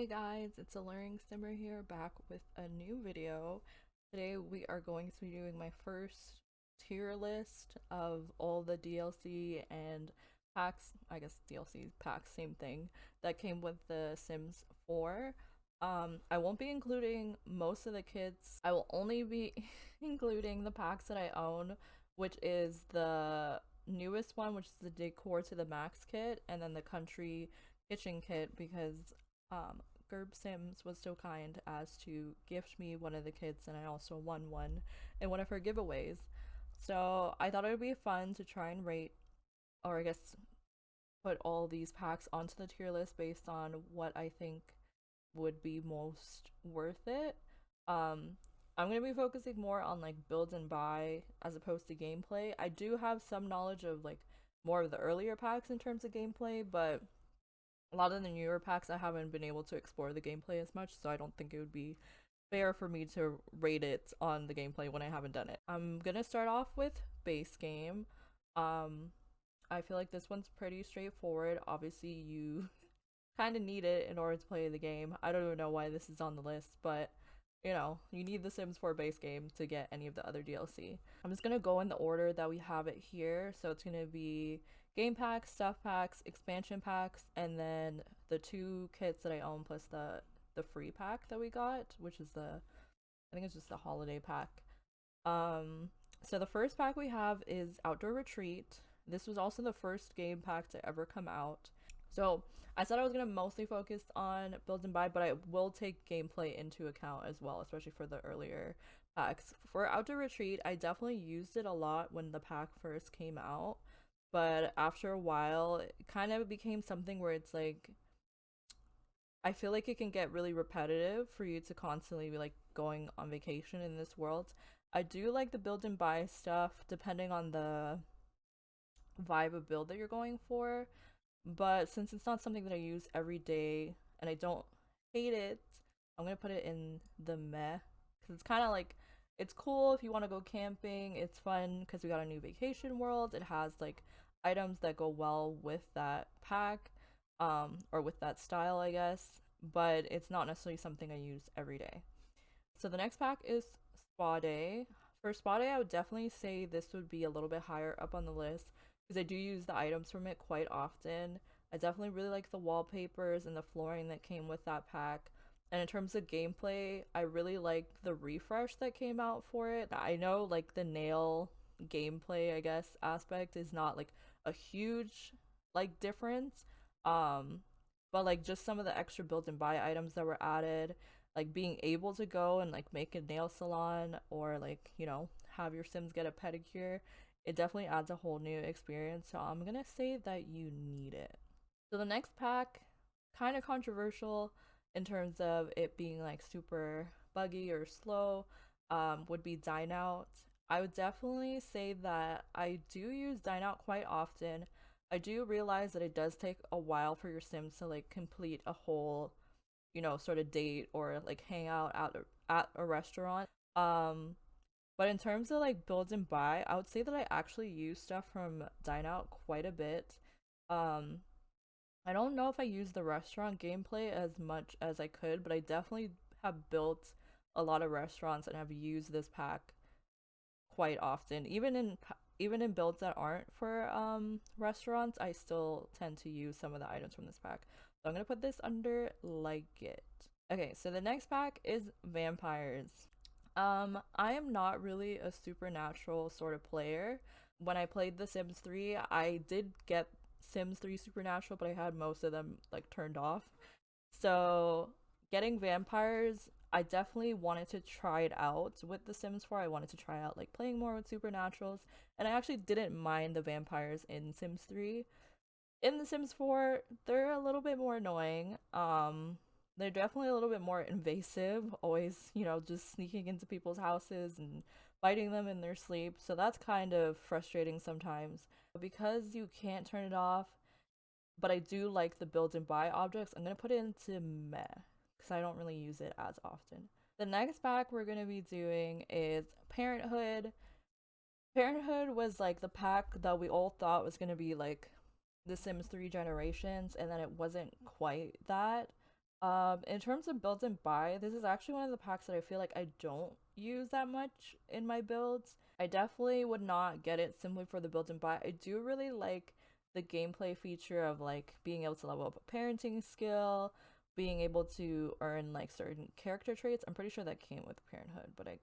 Hey guys, it's AlluringSimmer here, back with a new video. Today we are going to be doing my first tier list of all the DLC and packs, I guess DLC packs, same thing, that came with the Sims 4. I won't be including most of the kits. I will only be including the packs that I own, which is the newest one, which is the Decor to the Max kit, and then the Country Kitchen kit, because Gerb Sims was so kind as to gift me one of the kits, and I also won one in one of her giveaways. So I thought it would be fun to try and rate, or I guess put all these packs onto the tier list based on what I think would be most worth it. I'm going to be focusing more on like build and buy as opposed to gameplay. I do have some knowledge of like more of the earlier packs in terms of gameplay, but a lot of the newer packs I haven't been able to explore the gameplay as much, so I don't think it would be fair for me to rate it on the gameplay when I haven't done it. I'm gonna start off with base game. Um, I feel like this one's pretty straightforward. Obviously, you kind of need it in order to play the game. I don't even know why this is on the list, but you need the Sims 4 base game to get any of the other DLC. I'm just gonna go in the order that we have it here. So it's gonna be game packs, stuff packs, expansion packs, and then the two kits that I own plus the free pack that we got, which is I think it's just the holiday pack. So the first pack we have is Outdoor Retreat. This was also the first game pack to ever come out. So I said I was gonna mostly focus on build and buy, but I will take gameplay into account as well, especially for the earlier packs. For Outdoor Retreat, I definitely used it a lot when the pack first came out, but after a while, it kind of became something where it's like I feel like it can get really repetitive for you to constantly be like going on vacation in this world. I do like the build and buy stuff depending on the vibe of build that you're going for, but since it's not something that I use every day and I don't hate it, I'm gonna put it in the meh, because it's kind of like it's cool if you want to go camping. It's fun because we got a new vacation world. It has like items that go well with that pack, or with that style, I guess, but it's not necessarily something I use every day. So the next pack is Spa Day. For Spa Day, I would definitely say this would be a little bit higher up on the list because I do use the items from it quite often. I definitely really like the wallpapers and the flooring that came with that pack. And in terms of gameplay, I really like the refresh that came out for it. I know like the nail gameplay, I guess, aspect is not like a huge like difference. Um, but like just some of the extra build and buy items that were added, like being able to go and like make a nail salon or like, have your Sims get a pedicure, it definitely adds a whole new experience. So I'm gonna say that you need it. So the next pack, kind of controversial in terms of it being like super buggy or slow, would be Dine Out. I would definitely say that I do use Dine Out quite often. I do realize that it does take a while for your Sims to like complete a whole, sort of date or like hang out at a restaurant. But in terms of like build and buy, I would say that I actually use stuff from Dine Out quite a bit. Um, I don't know if I use the restaurant gameplay as much as I could, but I definitely have built a lot of restaurants and have used this pack quite often. Even in builds that aren't for restaurants, I still tend to use some of the items from this pack. So I'm gonna put this under like it. Okay, so the next pack is vampires. I am not really a supernatural sort of player. When I played The Sims 3, I did get Sims 3 Supernatural, but I had most of them like turned off. So getting vampires, I definitely wanted to try it out with The Sims 4. I wanted to try out like playing more with supernaturals, and I actually didn't mind the vampires in Sims 3. In The Sims 4, they're a little bit more annoying. They're definitely a little bit more invasive, always, just sneaking into people's houses and biting them in their sleep. So that's kind of frustrating sometimes. Because you can't turn it off, but I do like the build and buy objects, I'm going to put it into meh because I don't really use it as often. The next pack we're going to be doing is Parenthood. Parenthood was like the pack that we all thought was going to be like The Sims 3 Generations, and then it wasn't quite that. In terms of build and buy, this is actually one of the packs that I feel like I don't use that much in my builds. I definitely would not get it simply for the build and buy. I do really like the gameplay feature of like being able to level up a parenting skill, being able to earn like certain character traits. I'm pretty sure that came with Parenthood, but I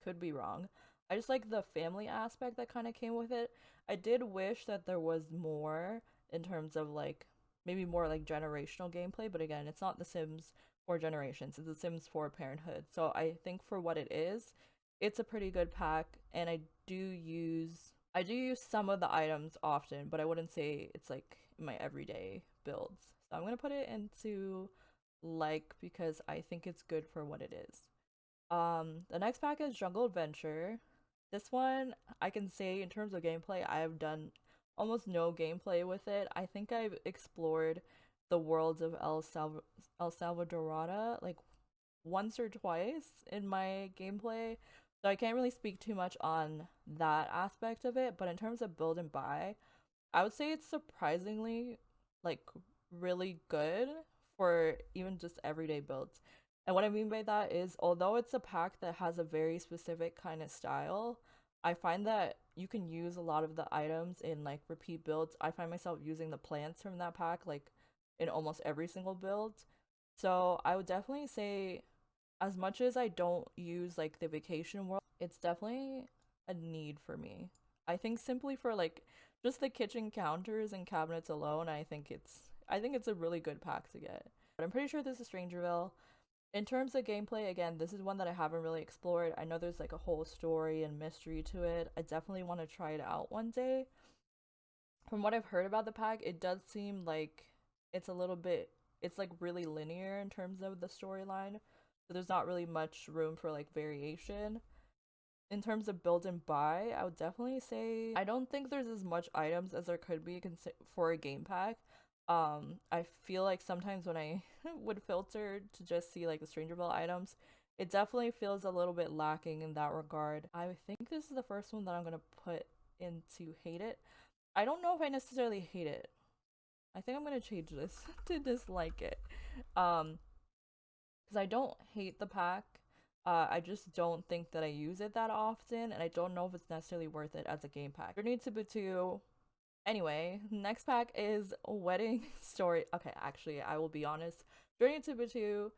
could be wrong. I just like the family aspect that kind of came with it. I did wish that there was more in terms of like maybe more like generational gameplay, but again, it's not The Sims 4 generations, it's The Sims 4 Parenthood. So I think for what it is, it's a pretty good pack, and I do use some of the items often, but I wouldn't say it's like my everyday builds. So I'm gonna put it into like because I think it's good for what it is. The next pack is Jungle Adventure. This one, I can say in terms of gameplay, I have done almost no gameplay with it. I think I've explored the worlds of El Salvadorada like once or twice in my gameplay. So I can't really speak too much on that aspect of it, but in terms of build and buy, I would say it's surprisingly like really good for even just everyday builds. And what I mean by that is, although it's a pack that has a very specific kind of style, I find that you can use a lot of the items in like repeat builds. I find myself using the plants from that pack like in almost every single build. So I would definitely say, as much as I don't use like the vacation world, it's definitely a need for me. I think simply for like just the kitchen counters and cabinets alone, I think it's a really good pack to get. But I'm pretty sure this is Strangerville. In terms of gameplay, again, this is one that I haven't really explored. I know there's like a whole story and mystery to it. I definitely want to try it out one day. From what I've heard about the pack, it does seem like it's a little bit, it's like really linear in terms of the storyline. So there's not really much room for like variation. In terms of build and buy, I would definitely say I don't think there's as much items as there could be for a game pack. I feel like sometimes when I would filter to just see like the Strangerville items, it definitely feels a little bit lacking in that regard. I think this is the first one that I'm gonna put into hate it. I don't know if I necessarily hate it. I think I'm gonna change this to dislike it. Um, because I don't hate the pack. I just don't think that I use it that often, and I don't know if it's necessarily worth it as a game pack. Journey to Batu. Anyway, next pack is Wedding Story. Okay, actually, I will be honest. Journey to Batu,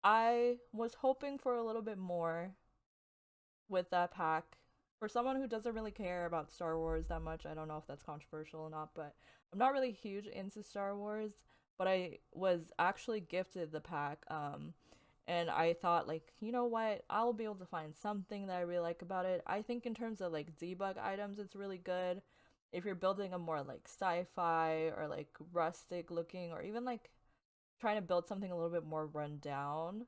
I was hoping for a little bit more with that pack. For someone who doesn't really care about Star Wars that much, I don't know if that's controversial or not, but I'm not really huge into Star Wars, but I was actually gifted the pack. And I thought like, you know what? I'll be able to find something that I really like about it. I think in terms of like debug items, it's really good. If you're building a more like sci-fi or like rustic looking, or even like trying to build something a little bit more run down,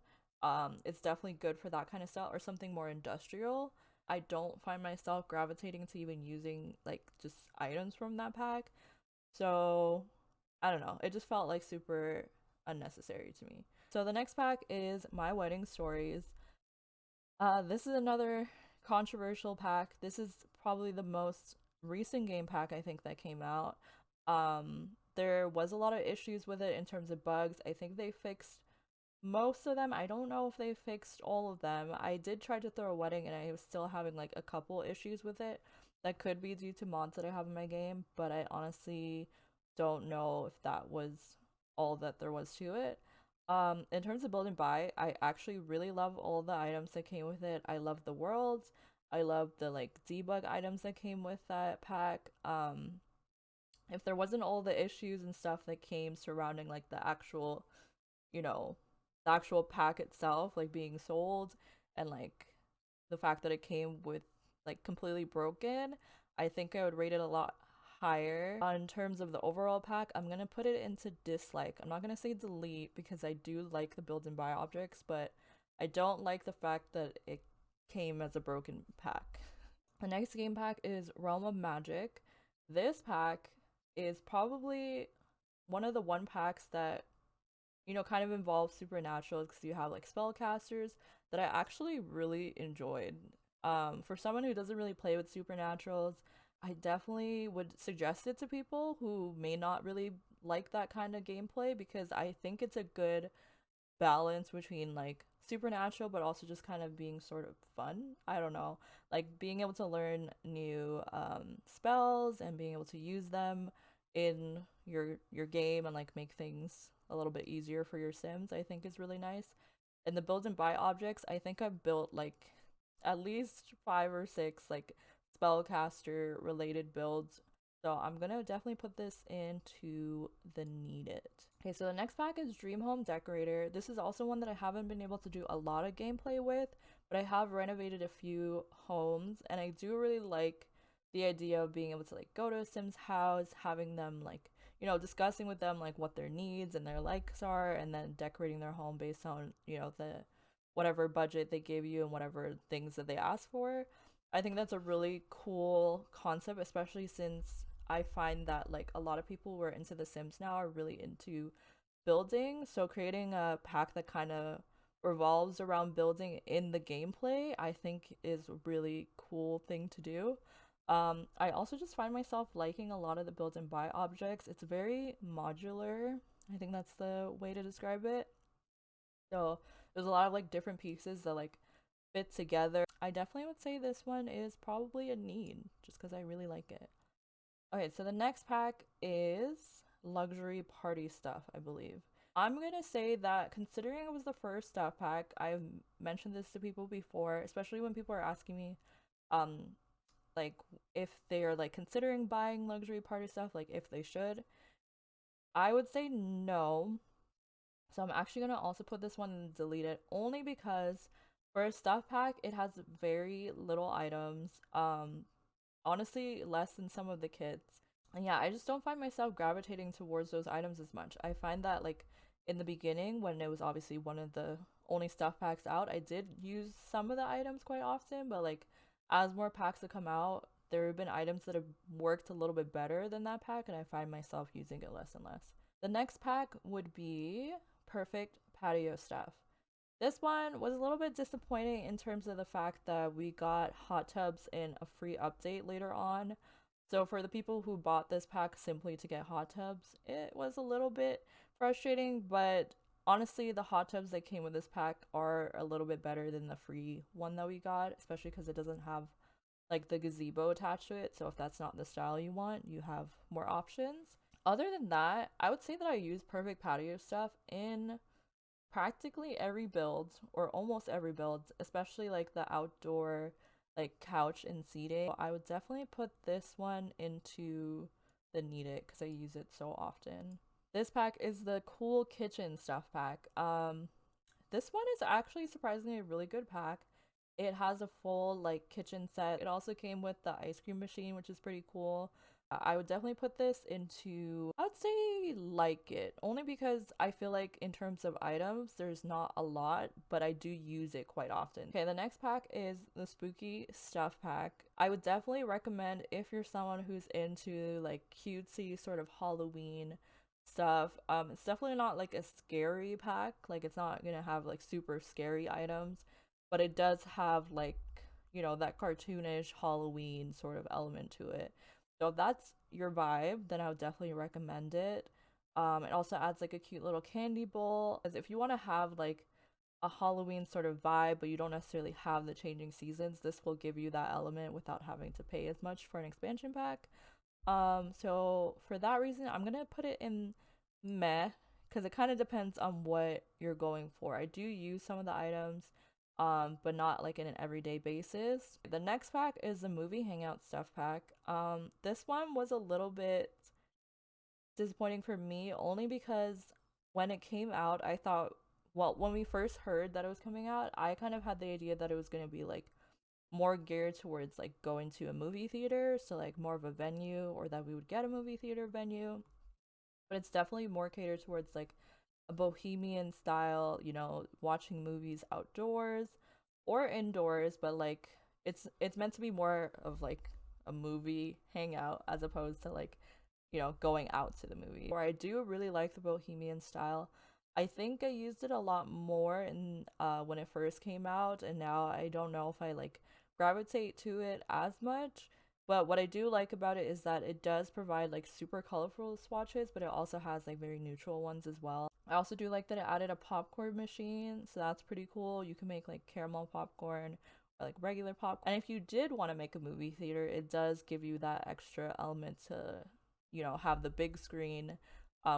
it's definitely good for that kind of stuff, or something more industrial. I don't find myself gravitating to even using like just items from that pack. So I don't know. It just felt like super unnecessary to me. So the next pack is My Wedding Stories. This is another controversial pack. This is probably the most recent game pack I think that came out. There was a lot of issues with it in terms of bugs. I think they fixed most of them. I don't know if they fixed all of them. I did try to throw a wedding and I was still having like a couple issues with it. That could be due to mods that I have in my game, but I honestly don't know if that was all that there was to it. In terms of build and buy, I actually really love all the items that came with it. I love the worlds. I love the like debug items that came with that pack. If there wasn't all the issues and stuff that came surrounding like the actual, you know, the actual pack itself, like being sold, and like the fact that it came with like completely broken, I think I would rate it a lot higher. In terms of the overall pack, I'm gonna put it into dislike. I'm not gonna say delete because I do like the build and buy objects, but I don't like the fact that it came as a broken pack. The next game pack is Realm of Magic. This pack is probably one of the one packs that, you know, kind of involves supernatural because you have like spellcasters that I actually really enjoyed. For someone who doesn't really play with supernaturals, I definitely would suggest it to people who may not really like that kind of gameplay, because I think it's a good balance between like supernatural but also just kind of being sort of fun. I don't know. Like being able to learn new spells and being able to use them in your game and like make things a little bit easier for your Sims, I think is really nice. And the build and buy objects, I think I've built like at least 5 or 6 like spellcaster related builds. So I'm gonna definitely put this into the need it. Okay, so the next pack is Dream Home Decorator. This is also one that I haven't been able to do a lot of gameplay with, but I have renovated a few homes and I do really like the idea of being able to like go to a Sim's house, having them like, you know, discussing with them like what their needs and their likes are, and then decorating their home based on, you know, the whatever budget they give you and whatever things that they ask for. I think that's a really cool concept, especially since I find that like a lot of people who are into The Sims now are really into building. So creating a pack that kind of revolves around building in the gameplay, I think is a really cool thing to do. I also just find myself liking a lot of the build and buy objects. It's very modular. I think that's the way to describe it. So there's a lot of like different pieces that like fit together. I definitely would say this one is probably a need just because I really like it. Okay, so the next pack is luxury party stuff, I believe. I'm gonna say that considering it was the first stuff pack, I've mentioned this to people before, especially when people are asking me, um, like if they are like considering buying luxury party stuff, like if they should. I would say no. So I'm actually gonna also put this one and delete it only because for a stuff pack, it has very little items. Honestly, less than some of the kits. And yeah, I just don't find myself gravitating towards those items as much. I find that like in the beginning, when it was obviously one of the only stuff packs out, I did use some of the items quite often, but like as more packs have come out, there have been items that have worked a little bit better than that pack, and I find myself using it less and less. The next pack would be Perfect Patio Stuff. This one was a little bit disappointing in terms of the fact that we got hot tubs in a free update later on. So for the people who bought this pack simply to get hot tubs, it was a little bit frustrating, but honestly, the hot tubs that came with this pack are a little bit better than the free one that we got, especially because it doesn't have like the gazebo attached to it. So if that's not the style you want, you have more options. Other than that, I would say that I use Perfect Patio Stuff in practically every build or almost every build, especially like the outdoor like couch and seating. I would definitely put this one into the need it because I use it so often. This pack is the Cool Kitchen Stuff pack. This one is actually surprisingly a really good pack. It has a full like kitchen set. It also came with the ice cream machine, which is pretty cool. I would definitely put this into, I would say like it, only because I feel like in terms of items, there's not a lot, but I do use it quite often. Okay, the next pack is the Spooky Stuff pack. I would definitely recommend if you're someone who's into like cutesy sort of Halloween stuff. It's definitely not like a scary pack. Like it's not gonna have like super scary items, but it does have like, you know, that cartoonish Halloween sort of element to it. So if that's your vibe, then I would definitely recommend it. It also adds like a cute little candy bowl. As if you want to have like a Halloween sort of vibe, but you don't necessarily have the changing seasons, this will give you that element without having to pay as much for an expansion pack. So for that reason, I'm gonna put it in meh, because it kind of depends on what you're going for. I do use some of the items, but not like in an everyday basis. The next pack is the Movie Hangout Stuff pack. This one was a little bit disappointing for me only because when it came out, I thought, well, when we first heard that it was coming out, I kind of had the idea that it was going to be like more geared towards like going to a movie theater, so like more of a venue, or that we would get a movie theater venue. But it's definitely more catered towards like a bohemian style, you know, watching movies outdoors or indoors, but like it's meant to be more of like a movie hangout as opposed to like, you know, going out to the movie. Or I do really like the bohemian style. I think I used it a lot more in when it first came out, and now I don't know if I like gravitate to it as much. But what I do like about it is that it does provide like super colorful swatches, but it also has like very neutral ones as well. I also do like that it added a popcorn machine, so that's pretty cool. You can make like caramel popcorn or like regular popcorn. And if you did want to make a movie theater, it does give you that extra element to, have the big screen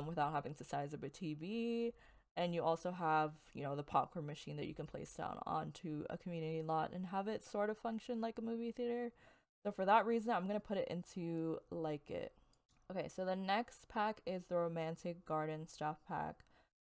without having to size up a TV. And you also have, the popcorn machine that you can place down onto a community lot and have it sort of function like a movie theater. So for that reason, I'm gonna put it into like it. Okay, so the next pack is the Romantic Garden Stuff Pack.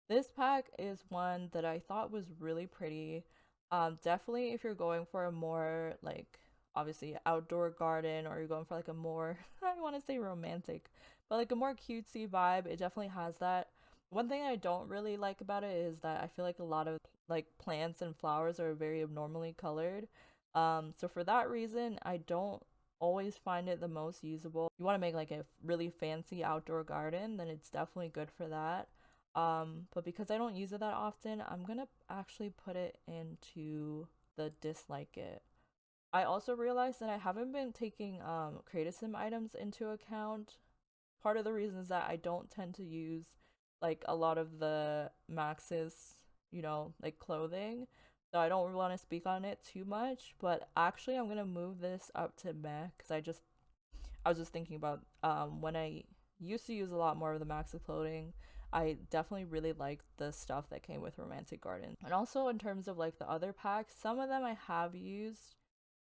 This pack is one that I thought was really pretty. Definitely if you're going for a more like obviously outdoor garden, or you're going for like a more I want to say romantic, but like a more cutesy vibe, it definitely has that. One thing I don't really like about it is that I feel like a lot of like plants and flowers are very abnormally colored. So for that reason, I don't always find it the most usable. You want to make like a really fancy outdoor garden, then it's definitely good for that. But because I don't use it that often, I'm gonna actually put it into the dislike it. I also realized that I haven't been taking Creative Sim items into account. Part of the reason is that I don't tend to use like a lot of the Max's, like clothing. So I don't really want to speak on it too much, but actually I'm gonna move this up to meh because I was just thinking about when I used to use a lot more of the Max's clothing. I definitely really liked the stuff that came with Romantic Garden. And also in terms of like the other packs, some of them I have used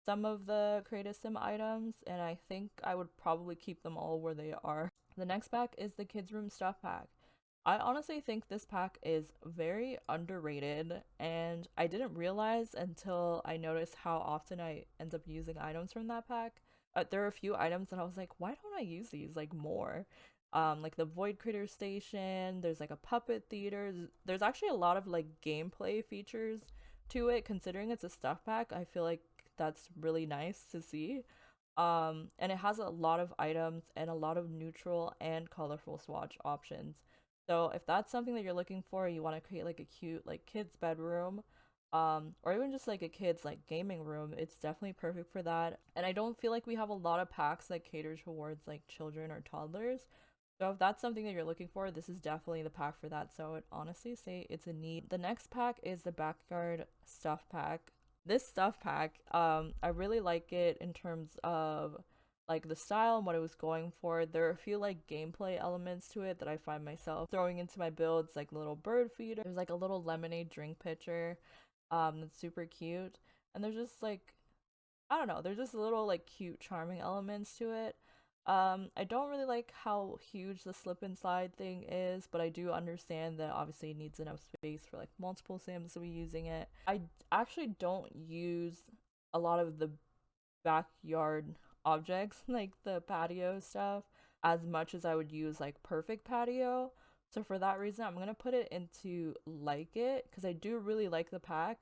some of the Creative Sim items, and I think I would probably keep them all where they are. The next pack is the Kids Room Stuff Pack. I honestly think this pack is very underrated, and I didn't realize until I noticed how often I end up using items from that pack. There are a few items that I was like, why don't I use these like more? Like the Void Critter Station, there's like a puppet theater. There's actually a lot of like gameplay features to it, considering it's a stuff pack. I feel like that's really nice to see. And it has a lot of items and a lot of neutral and colorful swatch options. So if that's something that you're looking for, you want to create like a cute like kids bedroom, or even just like a kids like gaming room, it's definitely perfect for that. And I don't feel like we have a lot of packs that cater towards like children or toddlers. So if that's something that you're looking for, this is definitely the pack for that. So I'd honestly say it's a need. The next pack is the Backyard Stuff Pack. This stuff pack, I really like it in terms of like the style and what it was going for. There are a few like gameplay elements to it that I find myself throwing into my builds, like little bird feeder. There's like a little lemonade drink pitcher, that's super cute. And there's just like, I don't know, there's just little like cute charming elements to it. I don't really like how huge the slip and slide thing is, but I do understand that obviously it needs enough space for like multiple Sims to be using it. I actually don't use a lot of the backyard objects, like the patio stuff, as much as I would use like perfect patio. So for that reason, I'm gonna put it into like it because I do really like the pack.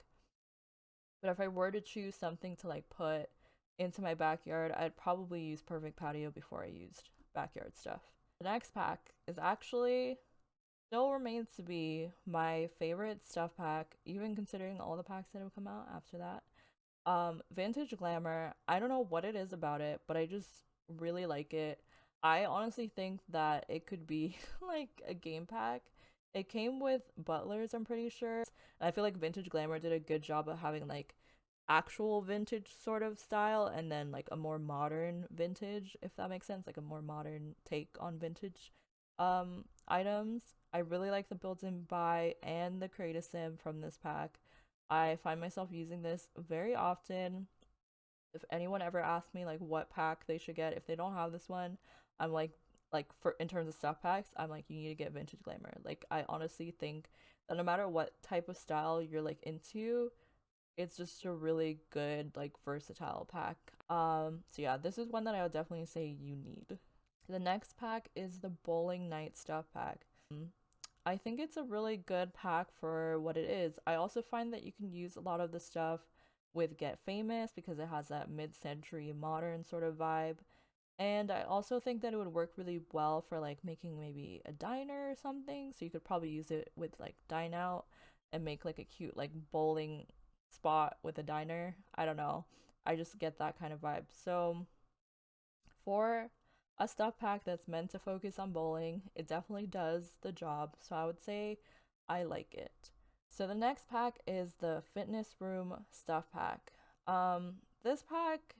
But if I were to choose something to like put into my backyard, I'd probably use perfect patio before I used backyard stuff. The next pack is actually still remains to be my favorite stuff pack, even considering all the packs that have come out after that. Vintage Glamour. I don't know what it is about it, but I just really like it. I honestly think that it could be like a game pack. It came with butlers, I'm pretty sure. And I feel like Vintage Glamour did a good job of having like actual vintage sort of style and then like a more modern vintage, if that makes sense, like a more modern take on vintage items. I really like the built-in buy and the Create a Sim from this pack. I find myself using this very often. If anyone ever asks me like what pack they should get if they don't have this one, I'm like for in terms of stuff packs, I'm like you need to get Vintage Glamour. Like I honestly think that no matter what type of style you're like into, it's just a really good like versatile pack. So yeah, this is one that I would definitely say you need. The next pack is the Bowling Night Stuff Pack. I think it's a really good pack for what it is. I also find that you can use a lot of the stuff with Get Famous because it has that mid-century modern sort of vibe. And I also think that it would work really well for like making maybe a diner or something. So you could probably use it with like Dine Out and make like a cute like bowling spot with a diner. I don't know. I just get that kind of vibe. So for a stuff pack that's meant to focus on bowling, it definitely does the job. So I would say I like it. So the next pack is the fitness room stuff pack. This pack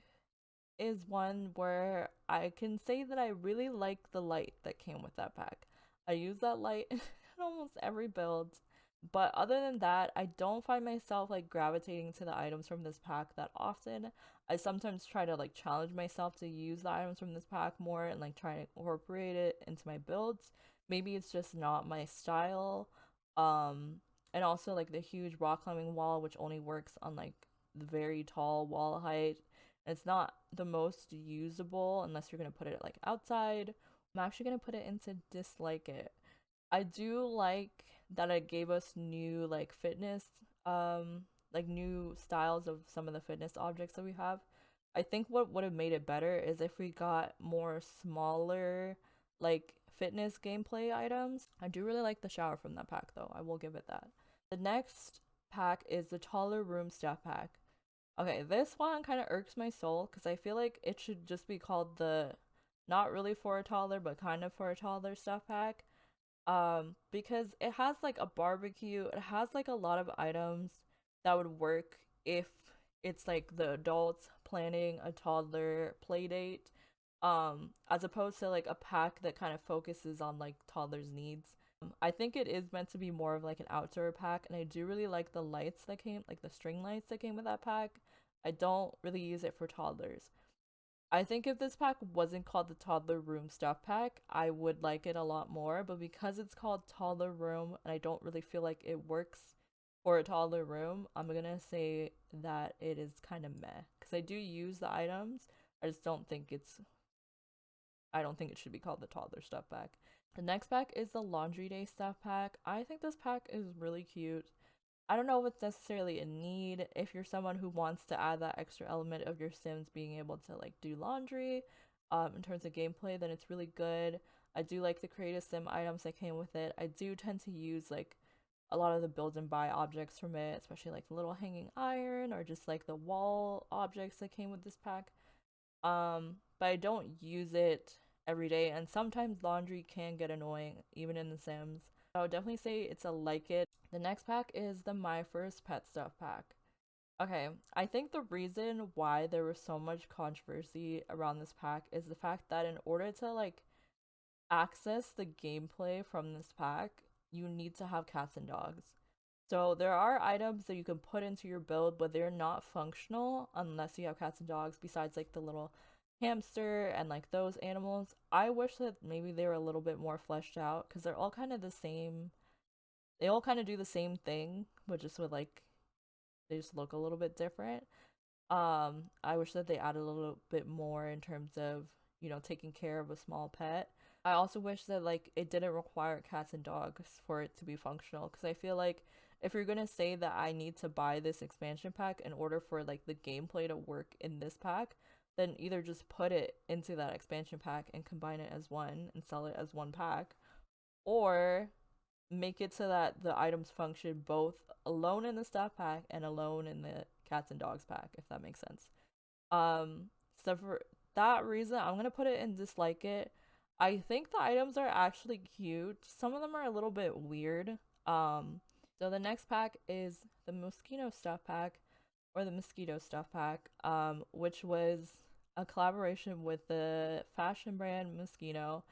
is one where I can say that I really like the light that came with that pack. I use that light in almost every build. But other than that, I don't find myself like gravitating to the items from this pack that often. I sometimes try to like challenge myself to use the items from this pack more and like try to incorporate it into my builds. Maybe it's just not my style. Um, and also like the huge rock climbing wall, which only works on like the very tall wall height. And it's not the most usable unless you're gonna put it like outside. I'm actually gonna put it into dislike it. I do like that it gave us new like fitness, like new styles of some of the fitness objects that we have. I think what would have made it better is if we got more smaller like fitness gameplay items. I do really like the shower from that pack though. I will give it that. The next pack is the taller room stuff pack. Okay, this one kind of irks my soul because I feel like it should just be called the not really for a toddler but kind of for a toddler stuff pack. Because it has like a barbecue, it has like a lot of items that would work if it's like the adults planning a toddler play date, as opposed to like a pack that kind of focuses on like toddlers' needs. I think it is meant to be more of like an outdoor pack, and I do really like the lights that came, like the string lights that came with that pack. I don't really use it for toddlers. I think if this pack wasn't called the Toddler Room Stuff Pack, I would like it a lot more. But because it's called Toddler Room and I don't really feel like it works for a toddler room, I'm gonna say that it is kind of meh. Because I do use the items, I just don't think I don't think it should be called the Toddler Stuff Pack. The next pack is the Laundry Day Stuff Pack. I think this pack is really cute. I don't know if it's necessarily a need if you're someone who wants to add that extra element of your Sims being able to like do laundry. In terms of gameplay, then it's really good. I do like the creative sim items that came with it. I do tend to use like a lot of the build and buy objects from it, especially like the little hanging iron or just like the wall objects that came with this pack. But I don't use it every day, and sometimes laundry can get annoying even in the Sims. I would definitely say it's a like it. The next pack is the My First Pet Stuff pack. Okay, I think the reason why there was so much controversy around this pack is the fact that in order to like access the gameplay from this pack, you need to have cats and dogs. So there are items that you can put into your build, but they're not functional unless you have cats and dogs, besides like the little hamster and like those animals. I wish that maybe they were a little bit more fleshed out because they're all kind of the same. They all kind of do the same thing, but just with like they just look a little bit different. I wish that they added a little bit more in terms of, you know, taking care of a small pet. I also wish that like it didn't require cats and dogs for it to be functional because I feel like if you're gonna say that I need to buy this expansion pack in order for like the gameplay to work in this pack, then either just put it into that expansion pack and combine it as one and sell it as one pack, or make it so that the items function both alone in the stuff pack and alone in the cats and dogs pack, if that makes sense. Um, so for that reason, I'm gonna put it in dislike it. I think the items are actually cute. Some of them are a little bit weird. So the next pack is the mosquito stuff pack, or the mosquito stuff pack, which was a collaboration with the fashion brand Mosquito.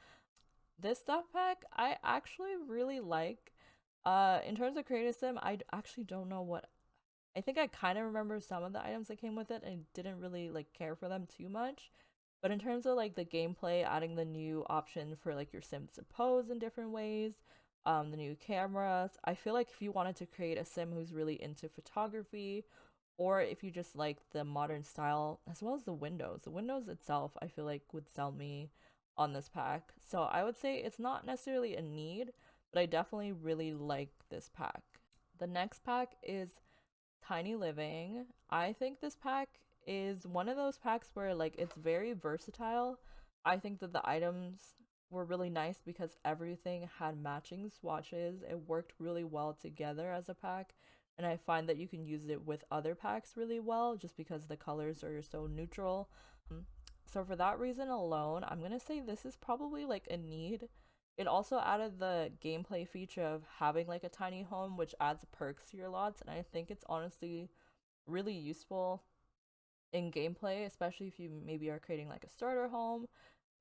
This stuff pack I actually really like. In terms of creative sim, I actually don't know what. I think I kind of remember some of the items that came with it and didn't really like care for them too much. But in terms of like the gameplay, adding the new option for like your Sims to pose in different ways, the new cameras, I feel like if you wanted to create a Sim who's really into photography, or if you just like the modern style as well as the windows itself, I feel like would sell me on this pack. So I would say it's not necessarily a need, but I definitely really like this pack. The next pack is Tiny Living. I think this pack is one of those packs where like it's very versatile. I think that the items were really nice because everything had matching swatches. It worked really well together as a pack, and I find that you can use it with other packs really well just because the colors are so neutral. So for that reason alone, I'm gonna say this is probably like a need. It also added the gameplay feature of having like a tiny home, which adds perks to your lots, and I think it's honestly really useful in gameplay, especially if you maybe are creating like a starter home.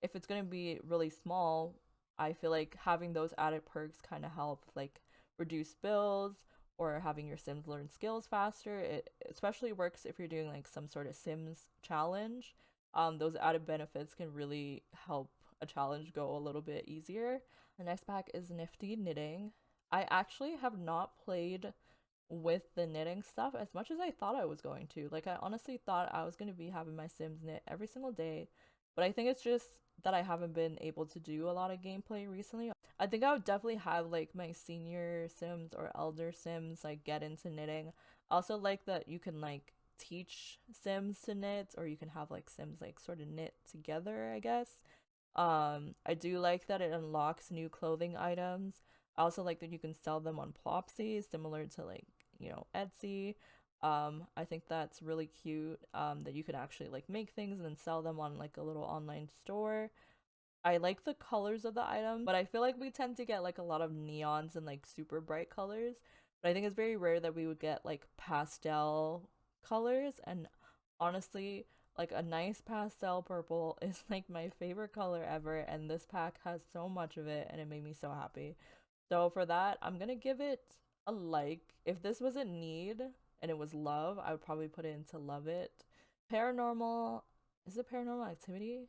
If it's going to be really small, I feel like having those added perks kind of help like reduce bills or having your sims learn skills faster. It especially works if you're doing like some sort of sims challenge. Those added benefits can really help a challenge go a little bit easier. The next pack is Nifty Knitting. I actually have not played with the knitting stuff as much as I thought I was going to. Like, I honestly thought I was going to be having my Sims knit every single day, but I think it's just that I haven't been able to do a lot of gameplay recently. I think I would definitely have like my senior Sims or elder Sims like get into knitting. I also like that you can like teach Sims to knit, or you can have like Sims like sort of knit together, I guess. I do like that it unlocks new clothing items. I also like that you can sell them on Plopsy, similar to like, Etsy. I think that's really cute. That you can actually like make things and then sell them on like a little online store. I like the colors of the item, but I feel like we tend to get like a lot of neons and like super bright colors. But I think it's very rare that we would get like pastel colors. And honestly, like a nice pastel purple is like my favorite color ever. And this pack has so much of it and it made me so happy. So for that, I'm gonna give it a like. If this was a need and it was love, I would probably put it into love it. Paranormal, is it paranormal activity?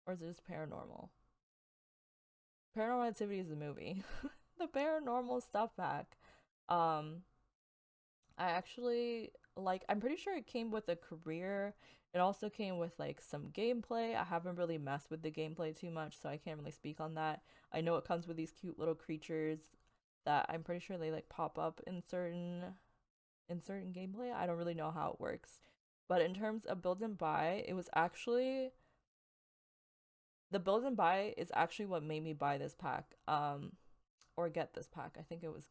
Or is it just paranormal? Paranormal Activity is the movie. The paranormal stuff pack. Um, I actually like. I'm pretty sure it came with a career. It also came with like some gameplay. I haven't really messed with the gameplay too much, so I can't really speak on that. I know it comes with these cute little creatures that I'm pretty sure they like pop up in certain gameplay. I don't really know how it works. But in terms of build and buy, it was actually the build and buy is actually what made me buy this pack. Or get this pack. I think it was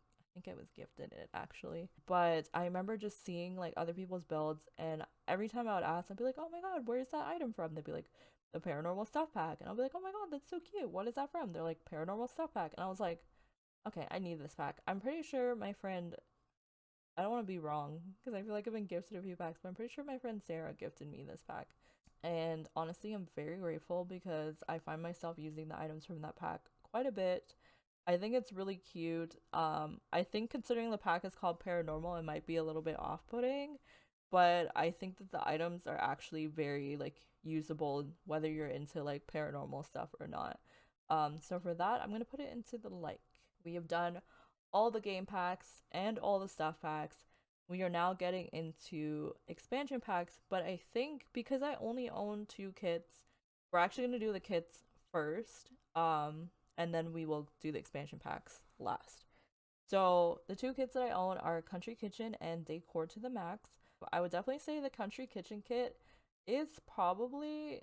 gifted it actually. But I remember just seeing like other people's builds, and every time I would ask, I'd be like, "Oh my god, where's that item from?" They'd be like, "The paranormal stuff pack." And I'll be like, "Oh my god, that's so cute. What is that from?" They're like, "Paranormal stuff pack." And I was like, "Okay, I need this pack." I'm pretty sure my friend, I don't want to be wrong because I feel like I've been gifted a few packs, but I'm pretty sure my friend Sarah gifted me this pack. And honestly, I'm very grateful because I find myself using the items from that pack quite a bit. I think it's really cute. I think considering the pack is called Paranormal, it might be a little bit off-putting, but I think that the items are actually very like usable whether you're into like paranormal stuff or not. So for that, I'm gonna put it into the like. We have done all the game packs and all the stuff packs. We are now getting into expansion packs, but I think because I only own two kits, we're actually gonna do the kits first. And then we will do the expansion packs last. So the two kits that I own are Country Kitchen and Decor to the Max. I would definitely say the Country Kitchen kit is probably,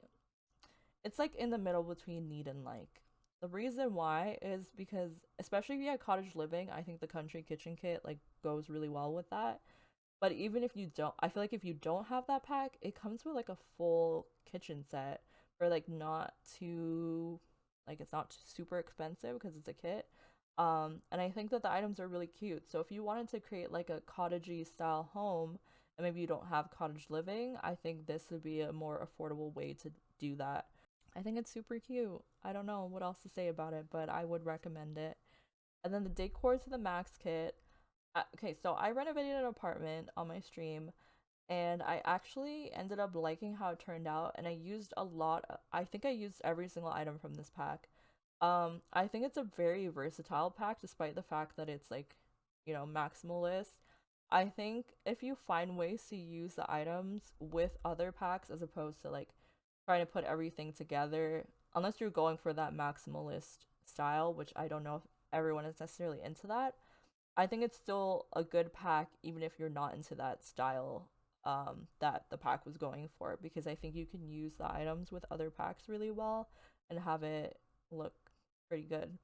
it's like in the middle between need and like. The reason why is because especially if you have cottage living, I think the Country Kitchen kit like goes really well with that. But even if you don't, I feel like if you don't have that pack, it comes with like a full kitchen set for like not too, like it's not super expensive because it's a kit. And I think that the items are really cute. So if you wanted to create like a cottagey style home and maybe you don't have cottage living, I think this would be a more affordable way to do that. I think it's super cute. I don't know what else to say about it, but I would recommend it. And then the Decor to the Max kit. Okay, so I renovated an apartment on my stream, and I actually ended up liking how it turned out, and I used a lot. I think I used every single item from this pack. I think it's a very versatile pack despite the fact that it's like, maximalist. I think if you find ways to use the items with other packs as opposed to like trying to put everything together, unless you're going for that maximalist style, which I don't know if everyone is necessarily into that, I think it's still a good pack even if you're not into that style that the pack was going for, because I think you can use the items with other packs really well and have it look pretty good.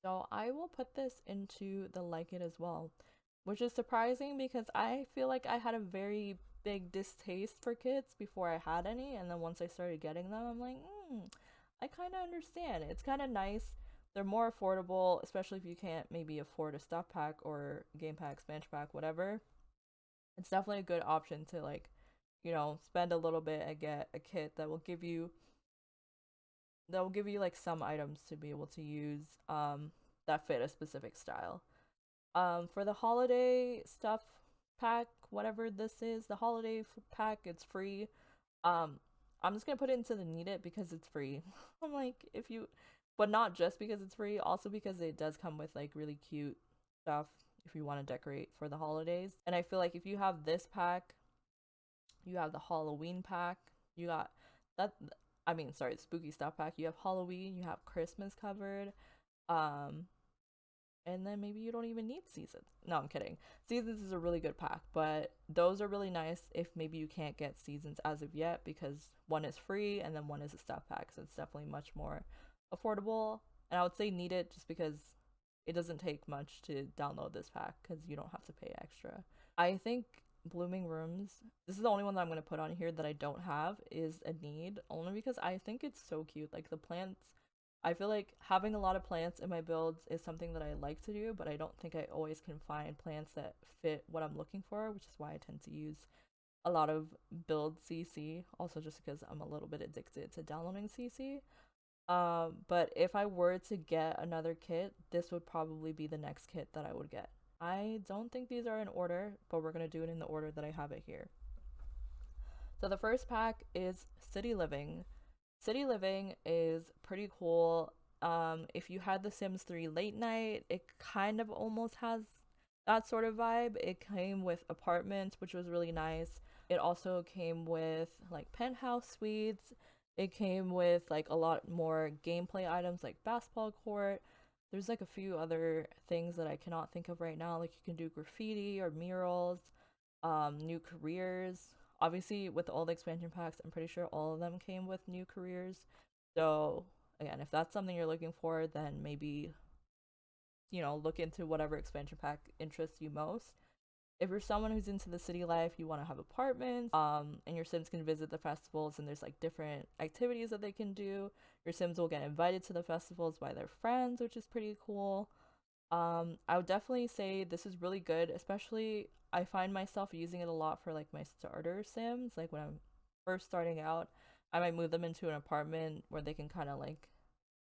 So I will put this into the like it as well, which is surprising because I feel like I had a very big distaste for kits before I had any, and then once I started getting them, I'm like, I kind of understand. It's kind of nice they're more affordable, especially if you can't maybe afford a stuff pack or game pack, expansion pack, whatever. It's definitely a good option to like, spend a little bit and get a kit that will give you like some items to be able to use that fit a specific style. For the holiday stuff pack, whatever this is, the holiday pack, it's free. Um, I'm just gonna put it into the need it because it's free. I'm like, but not just because it's free, also because it does come with like really cute stuff if you want to decorate for the holidays. And I feel like if you have this pack, you have the Halloween pack, you got that. I mean, sorry, the spooky stuff pack. You have Halloween, you have Christmas covered. Um, and then maybe you don't even need seasons. No, I'm kidding. Seasons is a really good pack, but those are really nice if maybe you can't get seasons as of yet because one is free and then one is a stuff pack, so it's definitely much more affordable. And I would say need it just because it doesn't take much to download this pack because you don't have to pay extra. I think Blooming Rooms, this is the only one that I'm going to put on here that I don't have, is a need only because I think it's so cute. Like the plants, I feel like having a lot of plants in my builds is something that I like to do, but I don't think I always can find plants that fit what I'm looking for, which is why I tend to use a lot of build CC, also just because I'm a little bit addicted to downloading CC. But if I were to get another kit, this would probably be the next kit that I would get. I don't think these are in order, but we're gonna do it in the order that I have it here. So the first pack is City Living. City Living is pretty cool. If you had The Sims 3 Late Night, it kind of almost has that sort of vibe. It came with apartments, which was really nice. It also came with like penthouse suites. It came with like a lot more gameplay items like basketball court. There's like a few other things that I cannot think of right now. Like you can do graffiti or murals, new careers. Obviously, with all the expansion packs, I'm pretty sure all of them came with new careers. So, again, if that's something you're looking for, then maybe, look into whatever expansion pack interests you most. If you're someone who's into the city life, you want to have apartments, and your Sims can visit the festivals and there's like different activities that they can do. Your Sims will get invited to the festivals by their friends, which is pretty cool. I would definitely say this is really good, especially I find myself using it a lot for like my starter Sims. Like when I'm first starting out, I might move them into an apartment where they can kind of like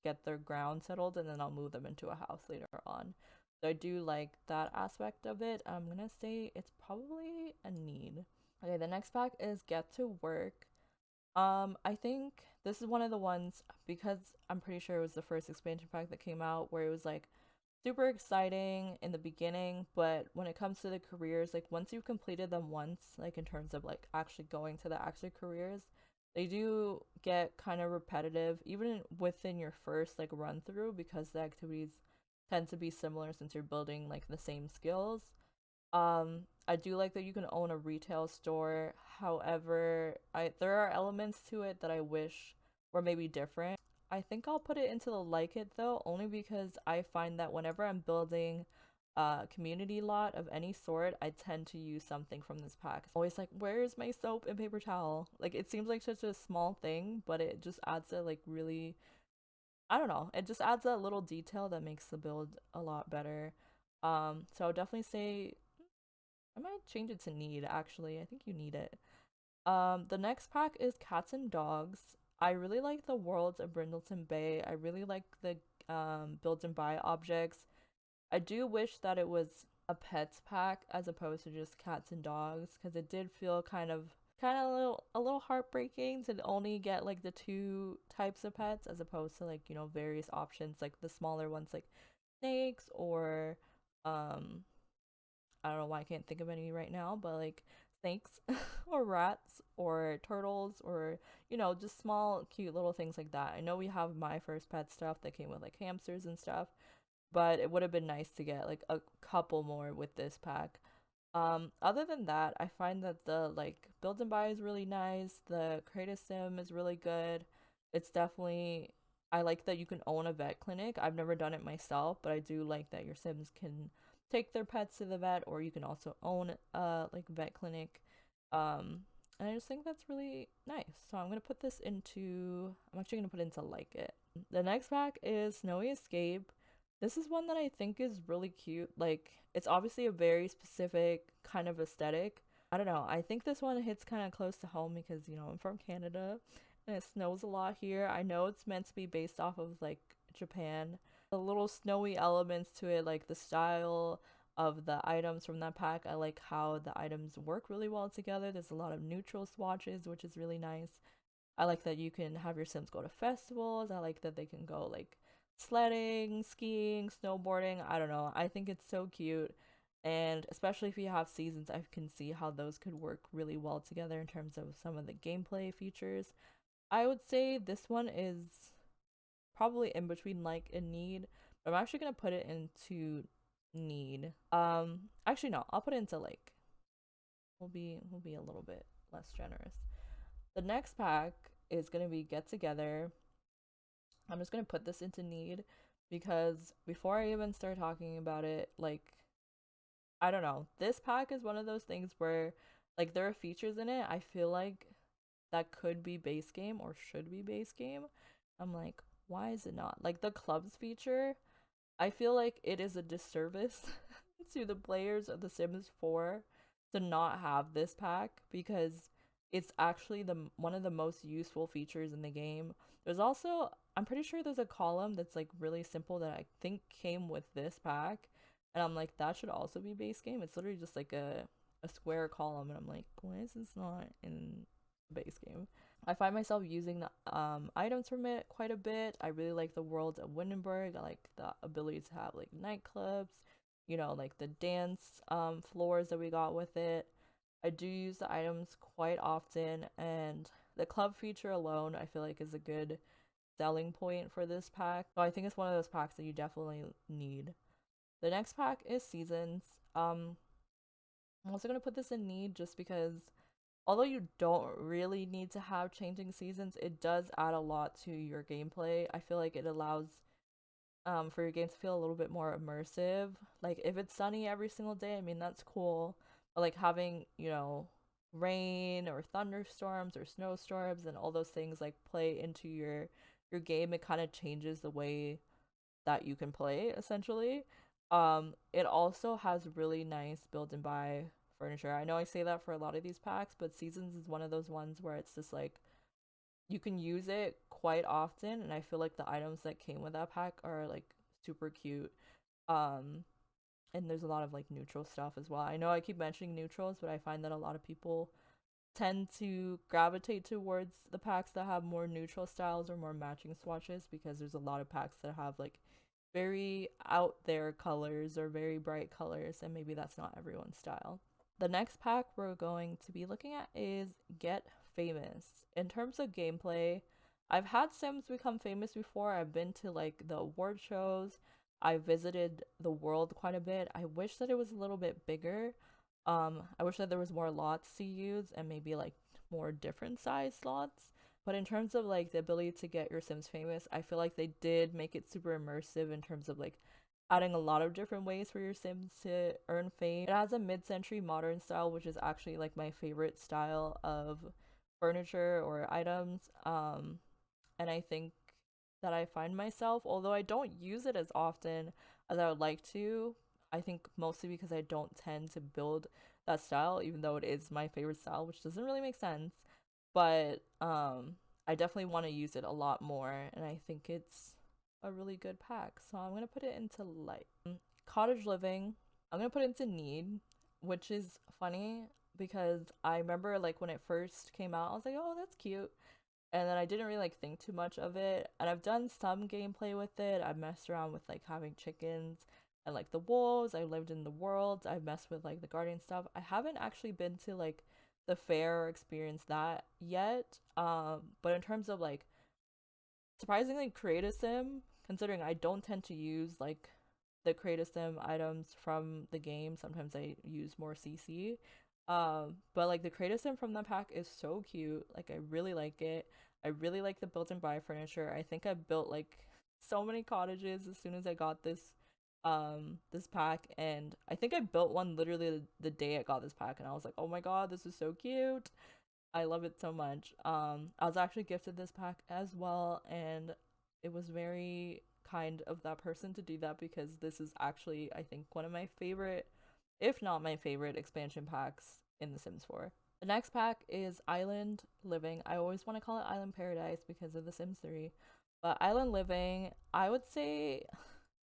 get their ground settled and then I'll move them into a house later on. So I do like that aspect of it. I'm gonna say it's probably a need. Okay, the next pack is Get to Work. I think this is one of the ones because I'm pretty sure it was the first expansion pack that came out where it was like super exciting in the beginning, but when it comes to the careers, like once you've completed them once, like in terms of like actually going to the actual careers, they do get kind of repetitive even within your first like run through because the activities tend to be similar since you're building like the same skills. I do like that you can own a retail store. However, there are elements to it that I wish were maybe different. I think I'll put it into the like it though, only because I find that whenever I'm building a community lot of any sort, I tend to use something from this pack. It's always like, where's my soap and paper towel? Like it seems like such a small thing, but it just adds a like really, I don't know, it just adds that little detail that makes the build a lot better. So I would definitely say I might change it to need actually. I think you need it. The next pack is Cats and Dogs. I really like the worlds of Brindleton Bay. I really like the build and buy objects. I do wish that it was a pets pack as opposed to just cats and dogs because it did feel kind of a little heartbreaking to only get like the two types of pets as opposed to like, various options like the smaller ones like snakes or um I don't know why I can't think of any right now, but like snakes or rats or turtles or, just small, cute little things like that. I know we have My First Pet stuff that came with like hamsters and stuff, but it would have been nice to get like a couple more with this pack. Other than that, I find that the like build and buy is really nice. The Create a Sim is really good. It's definitely I like that you can own a vet clinic. I've never done it myself, but I do like that your Sims can take their pets to the vet or you can also own like vet clinic. And I just think that's really nice. So I'm actually gonna put into like it. The next pack is Snowy Escape. This is one that I think is really cute. Like, it's obviously a very specific kind of aesthetic. I don't know. I think this one hits kind of close to home because, I'm from Canada and it snows a lot here. I know it's meant to be based off of like Japan. The little snowy elements to it, like the style of the items from that pack. I like how the items work really well together. There's a lot of neutral swatches, which is really nice. I like that you can have your Sims go to festivals. I like that they can go like sledding, skiing, snowboarding. I don't know. I think it's so cute. And especially if you have seasons, I can see how those could work really well together in terms of some of the gameplay features. I would say this one is probably in between like a need, but I'm actually gonna put it into need. Actually no, I'll put it into like we'll be a little bit less generous. The next pack is gonna be Get Together. I'm just gonna put this into need because before I even start talking about it, like I don't know, this pack is one of those things where like there are features in it I feel like that could be base game or should be base game. I'm like, why is it not? Like the clubs feature, I feel like it is a disservice to the players of The Sims 4 to not have this pack because it's actually the one of the most useful features in the game. There's also, I'm pretty sure there's a column that's like really simple that I think came with this pack, and I'm like that should also be base game. It's literally just like a square column, and I'm like, why is this not in base game? I find myself using the items from it quite a bit. I really like the world of Windenburg. I like the ability to have like nightclubs, like the dance floors that we got with it. I do use the items quite often, and the club feature alone I feel like is a good selling point for this pack. So I think it's one of those packs that you definitely need. The next pack is Seasons. I'm also gonna put this in need just because although you don't really need to have changing seasons, it does add a lot to your gameplay. I feel like it allows for your game to feel a little bit more immersive. Like if it's sunny every single day, I mean that's cool. But like having, rain or thunderstorms or snowstorms and all those things like play into your game, it kind of changes the way that you can play essentially. It also has really nice build and buy furniture. I know I say that for a lot of these packs, but Seasons is one of those ones where it's just like you can use it quite often, and I feel like the items that came with that pack are like super cute. Um, and there's a lot of like neutral stuff as well. I know I keep mentioning neutrals, but I find that a lot of people tend to gravitate towards the packs that have more neutral styles or more matching swatches because there's a lot of packs that have like very out there colors or very bright colors, and maybe that's not everyone's style. The next pack we're going to be looking at is Get Famous. In terms of gameplay, I've had Sims become famous before. I've been to like the award shows. I visited the world quite a bit. I wish that it was a little bit bigger. I wish that there was more lots to use and maybe like more different size slots. But in terms of like the ability to get your Sims famous, I feel like they did make it super immersive in terms of like adding a lot of different ways for your Sims to earn fame. It has a mid-century modern style, which is actually like my favorite style of furniture or items. And I think that I find myself, although I don't use it as often as I would like to, I think mostly because I don't tend to build that style, even though it is my favorite style, which doesn't really make sense. But I definitely want to use it a lot more, and I think it's a really good pack. So I'm gonna put it into light. Cottage living, I'm gonna put it into need, which is funny because I remember like when it first came out, I was like, oh, that's cute. And then I didn't really like think too much of it. And I've done some gameplay with it. I've messed around with like having chickens and like the wolves. I lived in the world. I've messed with like the guardian stuff. I haven't actually been to like the fair or experienced that yet. But in terms of like surprisingly creative sim, considering I don't tend to use like the creative sim items from the game. Sometimes I use more CC. But like the creative sim from the pack is so cute. Like I really like it. I really like the built and buy furniture. I think I built like so many cottages as soon as I got this pack, and I think I built one literally the day I got this pack, and I was like, oh my god, this is so cute. I love it so much. I was actually gifted this pack as well, and it was very kind of that person to do that, because this is actually, I think, one of my favorite, if not my favorite, expansion packs in The Sims 4. The next pack is Island Living. I always want to call it Island Paradise because of The Sims 3. But Island Living, I would say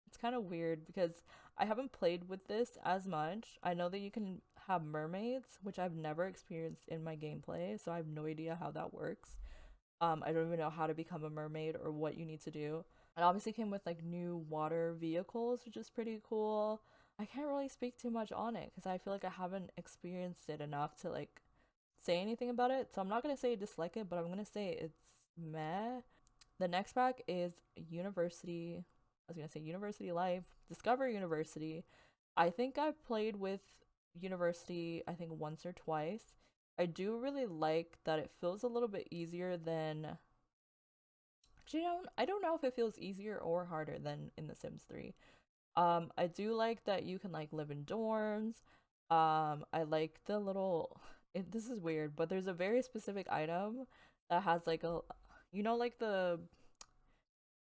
it's kind of weird because I haven't played with this as much. I know that you can have mermaids, which I've never experienced in my gameplay, so I have no idea how that works. I don't even know how to become a mermaid or what you need to do. It obviously came with like new water vehicles, which is pretty cool. I can't really speak too much on it because I feel like I haven't experienced it enough to like say anything about it. So I'm not gonna say I dislike it, but I'm gonna say it's meh. The next pack is University. I was gonna say University Life, Discover University. I think I've played with University, I think once or twice. I do really like that it feels a little bit easier than. Actually, I don't know if it feels easier or harder than in The Sims 3. I do like that you can like live in dorms. I like the little. This is weird, but there's a very specific item that has like a, like the,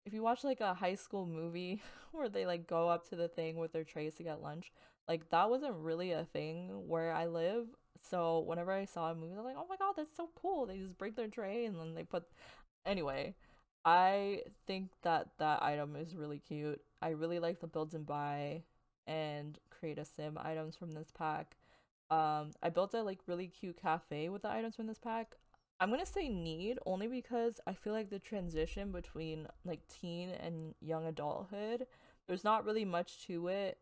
if you watch like a high school movie where they like go up to the thing with their trays to get lunch, like that wasn't really a thing where I live. So whenever I saw a movie, I'm like, oh my god, that's so cool. They just break their tray and then they put. Anyway, I think that that item is really cute. I really like the build and buy and create a sim items from this pack. I built a like really cute cafe with the items from this pack. I'm gonna say need only because I feel like the transition between like teen and young adulthood, there's not really much to it.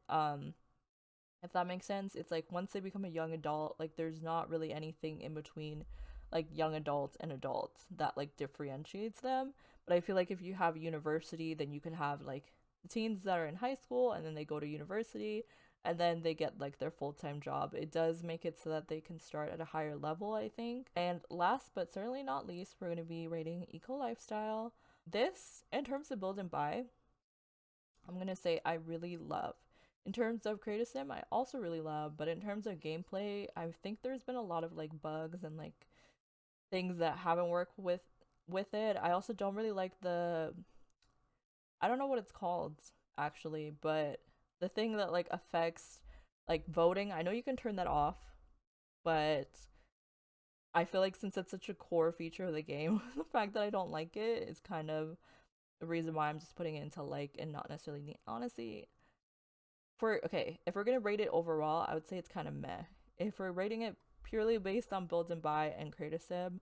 If that makes sense. It's like once they become a young adult, like there's not really anything in between like young adults and adults that like differentiates them. But I feel like if you have university, then you can have like the teens that are in high school and then they go to university and then they get like their full-time job. It does make it so that they can start at a higher level, I think. And last but certainly not least, we're going to be rating Eco Lifestyle. This, in terms of build and buy, I'm going to say I really love. In terms of creative sim, I also really love, but in terms of gameplay, I think there's been a lot of like bugs and like things that haven't worked with it. I also don't really like the, I don't know what it's called actually, but the thing that like affects like voting. I know you can turn that off, but I feel like since it's such a core feature of the game, the fact that I don't like it is kind of the reason why I'm just putting it into like and not necessarily need. Honestly, for okay, if we're gonna rate it overall, I would say it's kind of meh. If we're rating it purely based on build and buy and create a sim,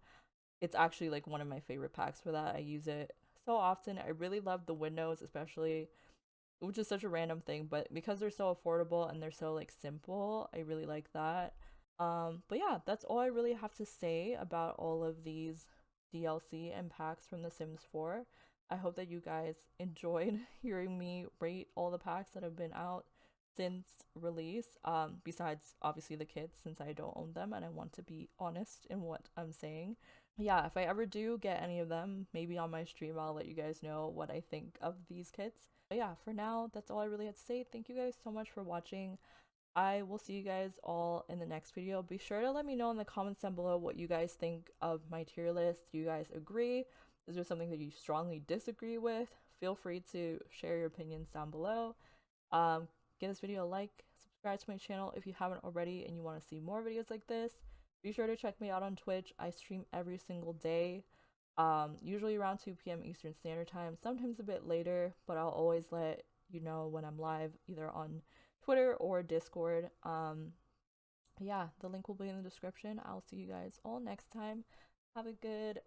it's actually like one of my favorite packs for that. I use it so often. I really love the windows, especially, which is such a random thing, but because they're so affordable and they're so like simple, I really like that. But yeah, that's all I really have to say about all of these DLC and packs from The Sims 4. I hope that you guys enjoyed hearing me rate all the packs that have been out since release. Besides obviously the kits, since I don't own them and I want to be honest in what I'm saying. Yeah, if I ever do get any of them, maybe on my stream, I'll let you guys know what I think of these kits. But yeah, for now, that's all I really had to say. Thank you guys so much for watching. I will see you guys all in the next video. Be sure to let me know in the comments down below what you guys think of my tier list. Do you guys agree? Is there something that you strongly disagree with? Feel free to share your opinions down below. Give this video a like, subscribe to my channel if you haven't already and you want to see more videos like this. Be sure to check me out on Twitch. I stream every single day, usually around 2 p.m. Eastern Standard Time, sometimes a bit later, but I'll always let you know when I'm live, either on Twitter or Discord. Yeah, the link will be in the description. I'll see you guys all next time. Have a good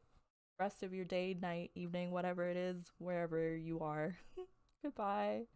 rest of your day, night, evening, whatever it is, wherever you are. Goodbye.